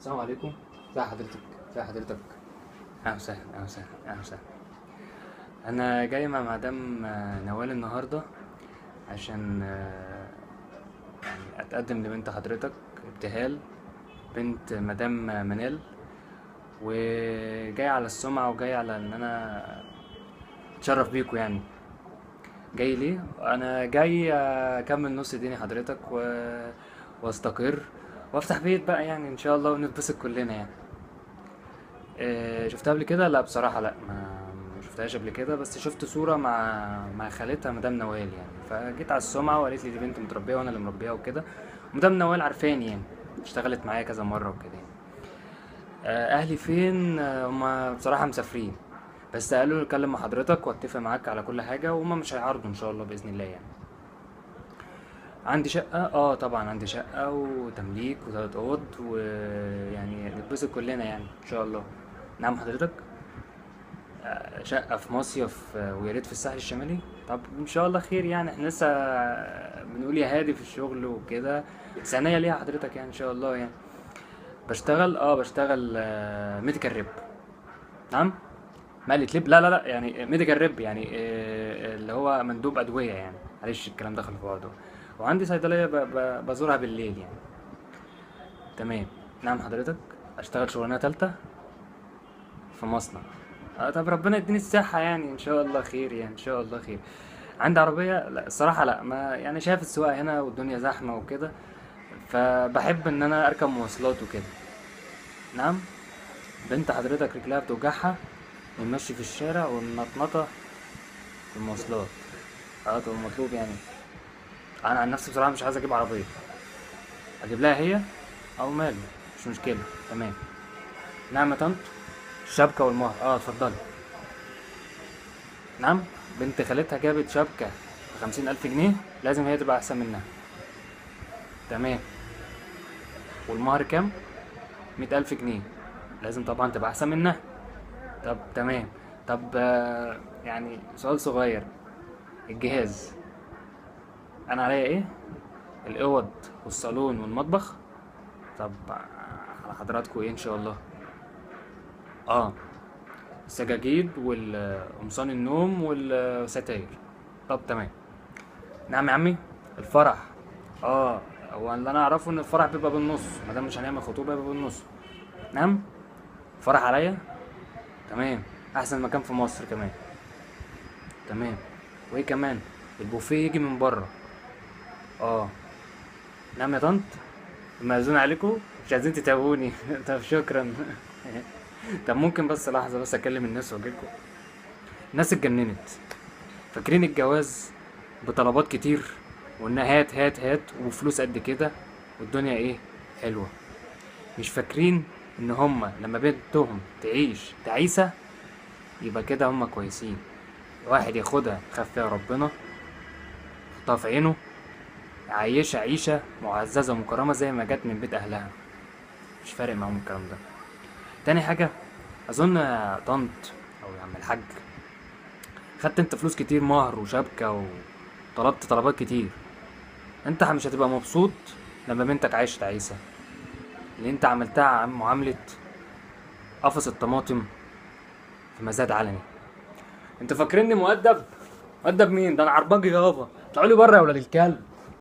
السلام عليكم. ازي حضرتك؟ ازي حضرتك؟ اهلا وسهلا اهلا وسهلا اهلا وسهلا. انا جاي مع مدام نوال النهارده عشان يعني اتقدم لبنت حضرتك ابتهال، بنت مدام منال، وجاي على السمعة وجاي على ان انا اتشرف بيكوا يعني. جاي ليه؟ انا جاي اكمل نص ديني حضرتك واستقر وافتح بيت بقى يعني ان شاء الله ونتبسط كلنا يعني. شفتها قبل كده؟ لا بصراحة لا، ما شفتهاش قبل كده، بس شفت صورة مع خالتها مدام نوال يعني، فجيت على السمعة وقالت لي دي بنت متربية وانا اللي مربيها وكده. مدام نوال عارفاني يعني، اشتغلت معايا كذا مرة وكده يعني. اهلي فين؟ هما بصراحة مسافرين، بس قالوا لي اتكلم مع حضرتك واتفق معاك على كل حاجة، وهما مش هيعارضوا ان شاء الله بإذن الله يعني. عندي شقة، طبعا عندي شقة وتمليك وثلاث اوض، ويعني نتبسط كلنا يعني ان شاء الله. نعم حضرتك؟ شقة في مصيف، ويا ريت في الساحل الشمالي. طب ان شاء الله خير يعني، احنا لسه بنقول يا هادي في الشغل وكده، بس عينيا ليها حضرتك يعني ان شاء الله يعني. بشتغل ميديكال ريب. نعم. مالي لب، لا لا لا، يعني ميديكال ريب يعني اللي هو مندوب ادوية يعني، معلش الكلام دخل في بعضه. وعندي صيدلية بزورها بالليل يعني. تمام. نعم حضرتك. اشتغل شغلانة تالتة في مصنع. طب ربنا يديني الصحة يعني ان شاء الله خير يعني ان شاء الله خير. عندي عربية؟ لا الصراحة لا، ما يعني شايف السواقة هنا والدنيا زحمة وكده، فبحب ان انا اركب مواصلات وكده. نعم. بنت حضرتك رجلها بتوجعها ونمشي في الشارع وننطنطة في المواصلات. طب المطلوب يعني. انا عن نفسي بصراحة مش عايز اجيب عربية، اجيب لها هي او ماله، مش مشكلة. تمام. نعم يا طنط. الشبكة والمهر، اتفضلي. نعم. بنت خالتها جابت شبكة ب50,000 جنيه، لازم هي تبقى أحسن منها. تمام. والمهر كام؟ 100,000 جنيه، لازم طبعا تبقى أحسن منها. طب تمام. طب يعني سؤال صغير، الجهاز أنا عليا إيه؟ الأوض والصالون والمطبخ. طب على حضراتكم إيه إن شاء الله؟ آه السجاجيد وقمصان النوم والستاير. طب تمام. نعم يا عمي. الفرح، اه هو اللي انا اعرفه ان الفرح بيبقى بالنص، ما دام مش هنعمل خطوبه يبقى بالنص. نعم. فرح عليا. تمام. احسن مكان في مصر كمان. تمام. وايه كمان؟ البوفيه يجي من بره. اه. نعم يا طنط. مأذون عليكم، مش عايزين تتعبوني طب شكرا طب ممكن بس لحظه بس اكلم الناس واجيلكم. الناس اتجننت، فاكرين الجواز بطلبات كتير، وانها هات هات هات وفلوس قد كده والدنيا ايه، حلوه. مش فاكرين ان هما لما بنتهم تعيش تعيسة يبقى كده هما كويسين. واحد ياخدها خاف فيها ربنا، يحطها في عينه، عايشة عيشة معززة ومكرمة زي ما جت من بيت أهلها، مش فارق معاهم الكلام ده. تاني حاجة، أظن يا طنط أو يا عم الحاج، خدت انت فلوس كتير مهر وشبكة وطلبت طلبات كتير. انت مش هتبقى مبسوط لما بنتك عايشة تعيسة، اللي انت عملتها معاملة قفص الطماطم في مزاد علني. انت فاكرني مؤدب؟ مؤدب مين؟ ده انا عرباجي يابا، اطلعوا لي بره يا ولاد الكلب.